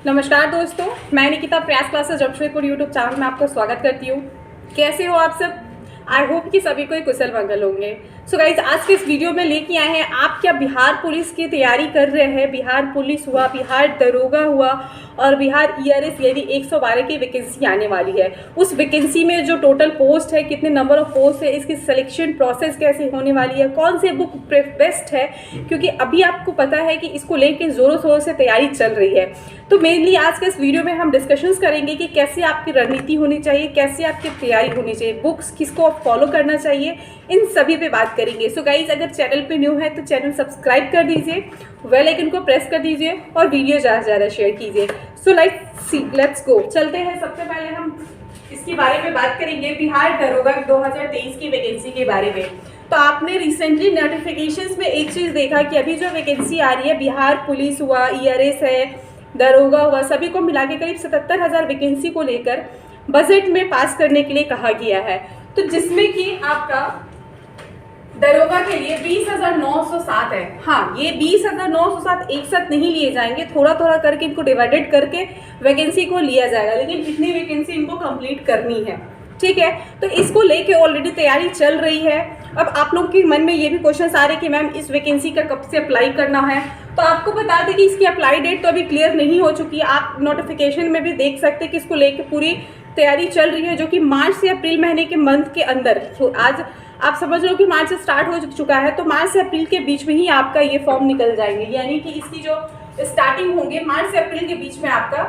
नमस्कार दोस्तों, मैं निकिता प्रयास क्लासेस जमशेदपुर यूट्यूब चैनल में आपका स्वागत करती हूँ। कैसे हो आप सब? आई होप कि सभी कोई कुशल मंगल होंगे। सो गाइज, आज के इस वीडियो में लेके आए हैं, आप क्या बिहार पुलिस की तैयारी कर रहे हैं? बिहार पुलिस हुआ, बिहार दरोगा हुआ और बिहार ईआरएस यानी 112 की वैकेंसी आने वाली है। उस वैकेंसी में जो टोटल पोस्ट है, कितने नंबर ऑफ पोस्ट है, इसकी सिलेक्शन प्रोसेस कैसे होने वाली है, कौन से बुक बेस्ट है, क्योंकि अभी आपको पता है कि इसको लेके ज़ोरों शोरों से तैयारी चल रही है। तो मेनली आज के इस वीडियो में हम डिस्कशंस करेंगे कि कैसे आपकी रणनीति होनी चाहिए, कैसे आपकी तैयारी होनी चाहिए, बुक्स किसको आप फॉलो करना चाहिए, इन सभी पे बात करेंगे। सो गाइज, अगर चैनल पे न्यू है तो चैनल सब्सक्राइब कर दीजिए, बेल आइकन को प्रेस कर दीजिए और वीडियो ज़्यादा से ज़्यादा शेयर कीजिए। सो लेट्स गो, चलते हैं। सबसे पहले हम इसके बारे में बात करेंगे, बिहार दरोगा 2023 की वैकेंसी के बारे में। तो आपने रिसेंटली नोटिफिकेशंस में एक चीज़ देखा कि अभी जो वैकेंसी आ रही है, बिहार पुलिस हुआ, ईआरएस है, दरोगा हुआ, सभी को मिला के करीब 77,000 वैकेंसी को लेकर बजट में पास करने के लिए कहा गया है। तो जिसमें कि आपका दरोगा के लिए 20,907 है। हाँ, ये 20,907 एक साथ नहीं लिए जाएंगे, थोड़ा थोड़ा करके इनको डिवाइडेड करके वैकेंसी को लिया जाएगा, लेकिन इतनी वैकेंसी इनको कंप्लीट करनी है। ठीक है, तो इसको लेके ऑलरेडी तैयारी चल रही है। अब आप लोग के मन में ये भी क्वेश्चन आ रहे कि मैम इस वैकेंसी का कब से अप्लाई करना है, तो आपको बता दें कि इसकी अप्लाई डेट तो अभी क्लियर नहीं हो चुकी है। आप नोटिफिकेशन में भी देख सकते हैं कि इसको लेके पूरी तैयारी चल रही है, जो कि मार्च से अप्रैल महीने के मंथ के अंदर, तो आज आप समझ लो कि मार्च से स्टार्ट हो चुका है, तो मार्च से अप्रैल के बीच में ही आपका ये फॉर्म निकल जाएंगे। यानी कि इसकी जो स्टार्टिंग होंगे मार्च से अप्रैल के बीच में, आपका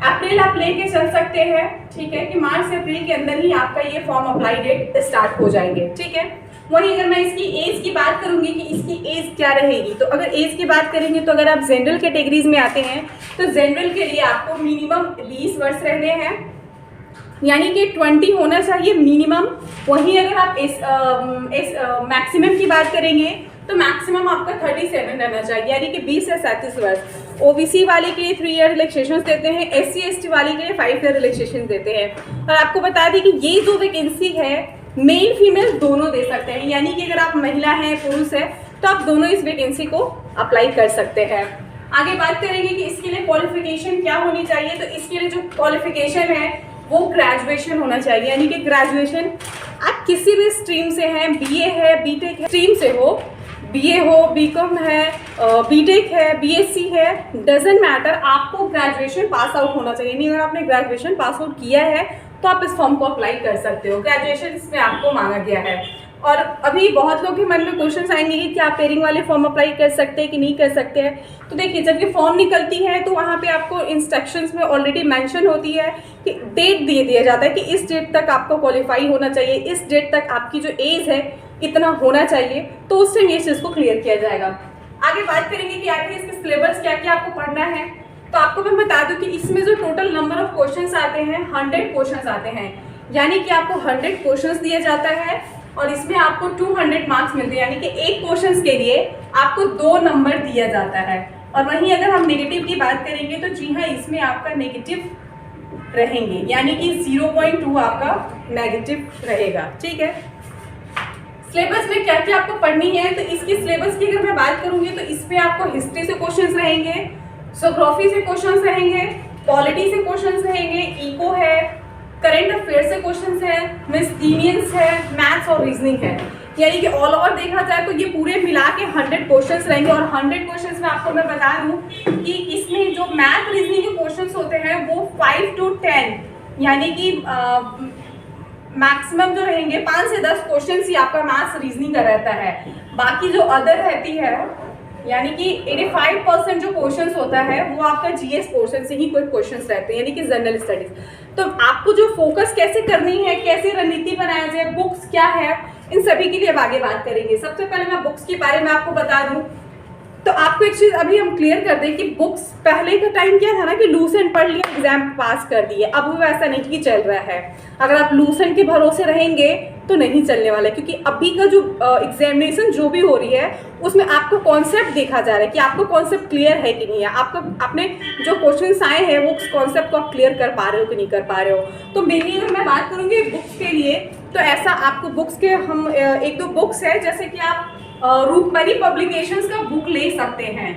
अप्रैल आप लेके चल सकते हैं। ठीक है, कि मार्च से अप्रैल के अंदर ही आपका ये फॉर्म अप्लाई डेट स्टार्ट हो जाएंगे। ठीक है, वहीं अगर मैं इसकी एज की बात करूंगी कि इसकी एज क्या रहेगी, तो अगर एज की बात करेंगे तो अगर आप जनरल कैटेगरीज में आते हैं तो जनरल के लिए आपको मिनिमम 20 वर्ष रहने हैं, यानी कि 20 होना चाहिए मिनिमम। वहीं अगर आप इस मैक्सिमम की बात करेंगे तो मैक्सिमम आपका 37 रहना चाहिए, यानी कि 20 से 37 वर्ष। ओबीसी वाले के लिए 3 ईयर रिलैक्सेशन देते हैं, SC ST वाले के लिए 5 ईयर रिलैक्सेशन देते हैं। और आपको बता दें कि ये जो वैकेंसी है मेल फीमेल दोनों दे सकते हैं, यानी कि अगर आप महिला हैं पुरुष है तो आप दोनों इस वैकेंसी को अप्लाई कर सकते हैं। आगे बात करेंगे कि इसके लिए क्वालिफिकेशन क्या होनी चाहिए, तो इसके लिए जो क्वालिफिकेशन है वो ग्रेजुएशन होना चाहिए, यानी कि ग्रेजुएशन आप किसी भी स्ट्रीम से हैं, BA है, BTech है, स्ट्रीम से हो, BA हो, BCom है, BTech है, BSc है, डजेंट मैटर, आपको ग्रेजुएशन पास आउट होना चाहिए। नहीं, अगर आपने ग्रेजुएशन पास आउट किया है तो आप इस फॉर्म को अप्लाई कर सकते हो। ग्रेजुएशन इसमें आपको मांगा गया है। और अभी बहुत लोगों के मन में क्वेश्चन आएंगे कि क्या आप पेयरिंग वाले फॉर्म अप्लाई कर सकते हैं कि नहीं कर सकते हैं। तो देखिए, जब ये फॉर्म निकलती है तो वहाँ पे आपको इंस्ट्रक्शंस में ऑलरेडी मेंशन होती है कि डेट दिया जाता है कि इस डेट तक आपको क्वालिफाई होना चाहिए, इस डेट तक आपकी जो एज है इतना होना चाहिए, तो उस टाइम ये चीज़ को क्लियर किया जाएगा। आगे बात करेंगे कि आखिर इसके सिलेबस क्या क्या आपको पढ़ना है। तो आपको मैं बता दूं कि इसमें जो टोटल नंबर ऑफ क्वेश्चंस आते हैं 100 क्वेश्चंस आते हैं, यानी कि आपको 100 क्वेश्चंस दिया जाता है और इसमें आपको 200 मार्क्स मिलते हैं, यानी कि एक क्वेश्चंस के लिए आपको 2 नंबर दिया जाता है। और वहीं अगर हम नेगेटिव की बात करेंगे तो जी हाँ, इसमें आपका नेगेटिव रहेंगे, यानी कि 0.2 आपका नेगेटिव रहेगा। ठीक है, सिलेबस में क्या क्या आपको पढ़नी है, तो इसके सिलेबस की अगर मैं बात करूंगी तो इसमें आपको हिस्ट्री से क्वेश्चंस रहेंगे, ज्योग्राफी से क्वेश्चंस रहेंगे, पॉलिटी से क्वेश्चंस रहेंगे, इको है, करंट अफेयर से क्वेश्चंस है, मिसलेनियस है, मैथ्स और रीजनिंग है। यानी कि ऑल ओवर देखा जाए तो ये पूरे मिला के 100 क्वेश्चंस रहेंगे। और 100 क्वेश्चंस में आपको मैं बता दूं कि इसमें जो मैथ रीजनिंग के क्वेश्चंस होते हैं वो 5 to 10, यानी कि मैक्सिमम जो रहेंगे 5 से 10 क्वेश्चन ही आपका मैथ्स रीजनिंग का रहता है। बाकी जो अदर रहती है, यानी कि 85% जो क्वेश्चंस होता है वो आपका GS पोर्शन से ही कोई क्वेश्चंस रहते हैं, यानी कि जनरल स्टडीज। तो आपको जो फोकस कैसे करनी है, कैसे रणनीति बनाया जाए, बुक्स क्या है, इन सभी के लिए अब आगे बात करेंगे। सबसे पहले मैं बुक्स के बारे में आपको बता दूं तो आपको एक चीज़ अभी हम क्लियर कर दें कि बुक्स पहले का टाइम क्या था ना कि लूसेंट पढ़ लिया, एग्जाम पास कर दिए। अब वो ऐसा नहीं चल रहा है। अगर आप लूसेंट के भरोसे रहेंगे तो नहीं चलने वाला है, क्योंकि अभी का जो एग्जामिनेशन जो भी हो रही है उसमें आपको कॉन्सेप्ट देखा जा रहा है कि आपको कॉन्सेप्ट क्लियर है कि नहीं है, आपको अपने जो क्वेश्चंस आए हैं वो कॉन्सेप्ट को आप क्लियर कर पा रहे हो कि नहीं कर पा रहे हो। तो मेनली अगर मैं बात करूँगी बुक्स के लिए, तो ऐसा आपको बुक्स के हम 1-2 बुक्स है, जैसे कि आप रूपमणि पब्लिकेशंस का बुक ले सकते हैं।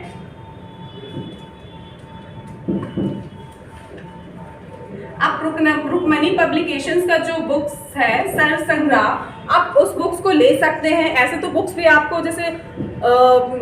आप रुक्मणी पब्लिकेशंस का जो बुक्स है सर संग्रह, आप उस बुक्स को ले सकते हैं। ऐसे तो बुक्स भी आपको जैसे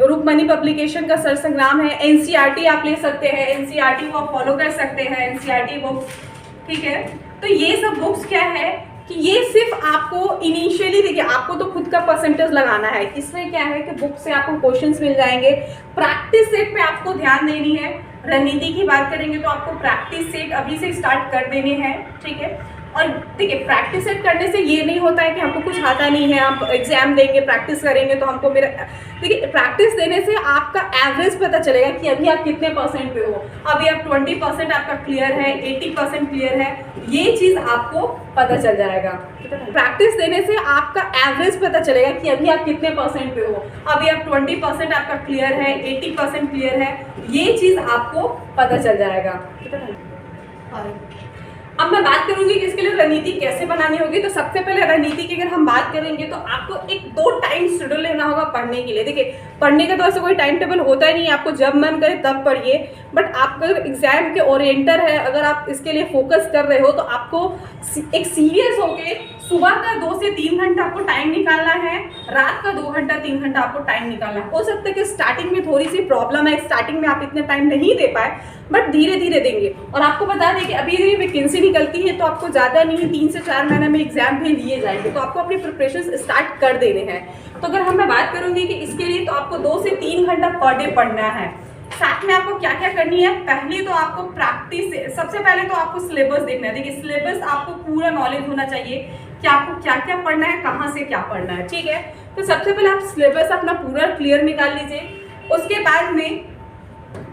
रुक्मणी पब्लिकेशन का सर संग्राम है, एनसीईआरटी आप ले सकते हैं, एनसीईआरटी को आप फॉलो कर सकते हैं, एनसीईआरटी बुक्स, ठीक है। तो ये सब बुक्स क्या है कि ये सिर्फ आपको इनिशियली, देखिए आपको तो खुद का परसेंटेज लगाना है, इसमें क्या है कि बुक से आपको क्वेश्चंस मिल जाएंगे। प्रैक्टिस सेट पे आपको ध्यान देनी है। रणनीति की बात करेंगे तो आपको प्रैक्टिस सेट अभी से स्टार्ट कर देने हैं, ठीक है। और देखिए प्रैक्टिस सेट करने से ये नहीं होता है कि हमको कुछ आता नहीं है, आप एग्जाम देंगे प्रैक्टिस करेंगे तो हमको मेरा, देखिए प्रैक्टिस देने से आपका एवरेज पता चलेगा कि अभी आप कितने परसेंट पे हो। अभी आप 20% आपका क्लियर है, 80% क्लियर है, ये चीज़ आपको पता चल जाएगा। प्रैक्टिस देने से आपका एवरेज पता चलेगा कि अभी आप कितने परसेंट पे हो। अभी आप 20% आपका क्लियर है, 80% क्लियर है, ये चीज़ आपको पता चल जाएगा। अब मैं बात करूंगी कि इसके लिए रणनीति कैसे बनानी होगी। तो सबसे पहले रणनीति की अगर हम बात करेंगे तो आपको एक 2 टाइम शेड्यूल लेना होगा पढ़ने के लिए। देखिए पढ़ने का तो ऐसा कोई टाइम टेबल होता ही नहीं, आपको जब मन करे तब पढ़िए, बट आप अगर एग्जाम के ओरिएंटर है, अगर आप इसके लिए फोकस कर रहे हो तो आपको एक सीरियस होके सुबह का 2 से 3 घंटा आपको टाइम निकालना है, रात का 2 घंटा 3 घंटा आपको टाइम निकालना है। हो सकता है कि स्टार्टिंग में थोड़ी सी प्रॉब्लम है, स्टार्टिंग में आप इतने टाइम नहीं दे पाए, बट धीरे धीरे देंगे। और आपको बता दें कि अभी वैकेंसी निकलती है तो आपको ज़्यादा नहीं 3 से 4 महीने में एग्जाम भी लिए जाएंगे, तो आपको अपनी प्रिपरेशन स्टार्ट कर देने हैं। तो अगर मैं बात करूंगी कि इसके लिए तो आपको 2 से 3 घंटा पर डे पढ़ना है। साथ में आपको क्या क्या करनी है, पहले तो आपको प्रैक्टिस, सबसे पहले तो आपको सिलेबस देखना है। देखिए सिलेबस आपको पूरा नॉलेज होना चाहिए कि आपको क्या क्या पढ़ना है, कहाँ से क्या पढ़ना है, ठीक है। तो सबसे पहले आप सिलेबस अपना पूरा क्लियर निकाल लीजिए। उसके बाद में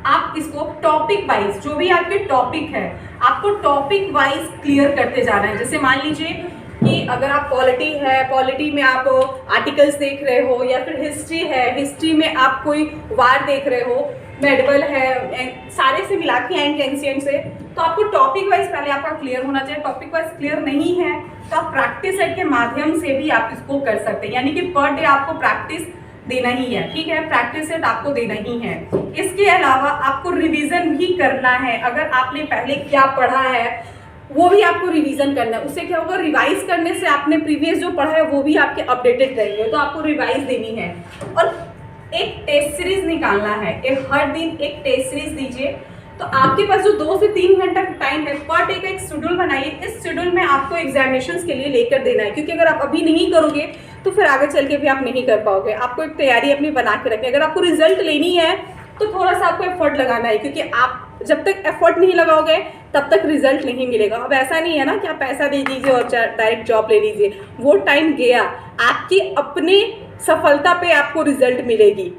आप इसको टॉपिक वाइज, जो भी आपके टॉपिक है आपको टॉपिक वाइज क्लियर करते जाना है। जैसे मान लीजिए कि अगर आप पॉलिटी है, पॉलिटी में आप आर्टिकल्स देख रहे हो, या फिर हिस्ट्री है, हिस्ट्री में आप कोई वार देख रहे हो, मेडिवल है, सारे से मिला के एंड एंशिएंट से, तो आपको टॉपिक वाइज पहले आपका क्लियर होना चाहिए। टॉपिक वाइज क्लियर नहीं है तो आप प्रैक्टिस सेट के माध्यम से भी आप इसको कर सकते हैं, यानी कि पर डे आपको प्रैक्टिस देना ही है, ठीक है। प्रैक्टिस सेट आपको देना ही है। इसके अलावा आपको रिवीजन भी करना है। अगर आपने पहले क्या पढ़ा है वो भी आपको रिवीजन करना है। उससे क्या होगा, रिवाइज करने से आपने प्रीवियस जो पढ़ा है वो भी आपके अपडेटेड रहेंगे, तो आपको रिवाइज देनी है। और एक टेस्ट सीरीज निकालना है, हर दिन एक टेस्ट सीरीज दीजिए। तो आपके पास जो 2 से 3 घंटा का टाइम है, पर डे का एक शेड्यूल बनाइए। इस शेड्यूल में आपको एग्जामिनेशंस के लिए लेकर देना है, क्योंकि अगर आप अभी नहीं करोगे तो फिर आगे चल के भी आप नहीं कर पाओगे। आपको एक तैयारी अपनी बना के रखनी है। अगर आपको रिजल्ट लेनी है तो थोड़ा सा आपको एफर्ट लगाना है, क्योंकि आप जब तक एफर्ट नहीं लगाओगे तब तक रिजल्ट नहीं मिलेगा। अब ऐसा नहीं है ना कि आप पैसा दे दीजिए और डायरेक्ट जॉब ले लीजिए, वो टाइम गया। आपकी अपने सफलता पे आपको रिजल्ट मिलेगी।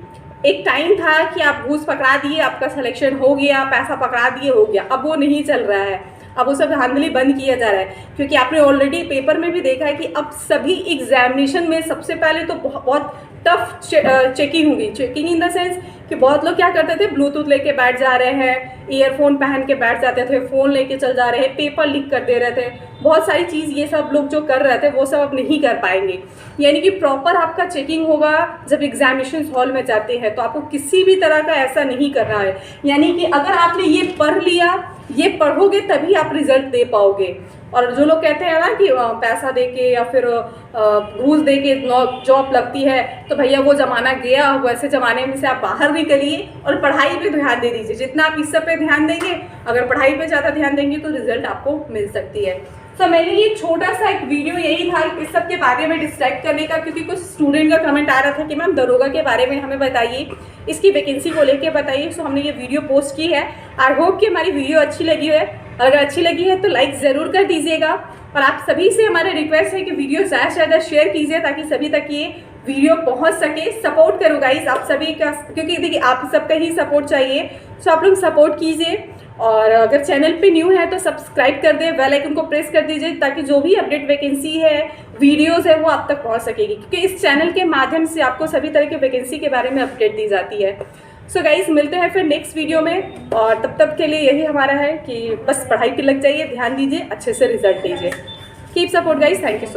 एक टाइम था कि आप घूस पकड़ा दिए, आपका सिलेक्शन हो गया, पैसा पकड़ा दिए, हो गया। अब वो नहीं चल रहा है, अब वो सब धांधली बंद किया जा रहा है, क्योंकि आपने ऑलरेडी पेपर में भी देखा है कि अब सभी एग्जामिनेशन में सबसे पहले तो बहुत टफ चेकिंग होगी। चेकिंग इन द सेंस कि बहुत लोग क्या करते थे, ब्लूटूथ लेके बैठ जा रहे हैं, ईयरफोन पहन के बैठ जाते थे, फ़ोन लेके चल जा रहे हैं, पेपर लीक कर दे रहे थे, बहुत सारी चीज़ ये सब लोग जो कर रहे थे वो सब अब नहीं कर पाएंगे। यानी कि प्रॉपर आपका चेकिंग होगा जब एग्जामिनेशन हॉल में जाते हैं, तो आपको किसी भी तरह का ऐसा नहीं करना है। यानी कि अगर आपने ये पढ़ लिया, ये पढ़ोगे तभी आप रिजल्ट दे पाओगे। और जो लोग कहते हैं ना कि पैसा दे के या फिर घूस दे के जॉब लगती है, तो भैया वो ज़माना गया। वैसे ज़माने में से आप बाहर निकलिए और पढ़ाई पे ध्यान दे दीजिए। जितना आप इस सब पे ध्यान देंगे, अगर पढ़ाई पे ज़्यादा ध्यान देंगे तो रिजल्ट आपको मिल सकती है। तो मेरे लिए छोटा सा एक वीडियो यही था इस सब के बारे में डिस्ट्रैक्ट करने का, क्योंकि कुछ स्टूडेंट का कमेंट आ रहा था कि मैम दरोगा के बारे में हमें बताइए, इसकी वैकेंसी को लेके बताइए। सो हमने ये वीडियो पोस्ट की है। आई होप कि हमारी वीडियो अच्छी लगी है। अगर अच्छी लगी है तो लाइक ज़रूर कर दीजिएगा, और आप सभी से हमारे रिक्वेस्ट है कि वीडियो ज़्यादा से ज़्यादा शेयर कीजिए ताकि सभी तक ये वीडियो पहुंच सके। सपोर्ट करो गाइस आप सभी का, क्योंकि देखिए आप सबका ही सपोर्ट चाहिए। सो आप लोग सपोर्ट कीजिए, और अगर चैनल पे न्यू है तो सब्सक्राइब कर दें, बेल आइकन को प्रेस कर दीजिए ताकि जो भी अपडेट वैकेंसी है, वीडियोस है, वो आप तक पहुंच सकेगी, क्योंकि इस चैनल के माध्यम से आपको सभी तरह के वैकेंसी के बारे में अपडेट दी जाती है। सो गाइस मिलते हैं फिर नेक्स्ट वीडियो में, और तब तक के लिए यही हमारा है कि बस पढ़ाई पे लग जाइए, ध्यान दीजिए, अच्छे से रिजल्ट लीजिए। Keep support guys, thank you so much.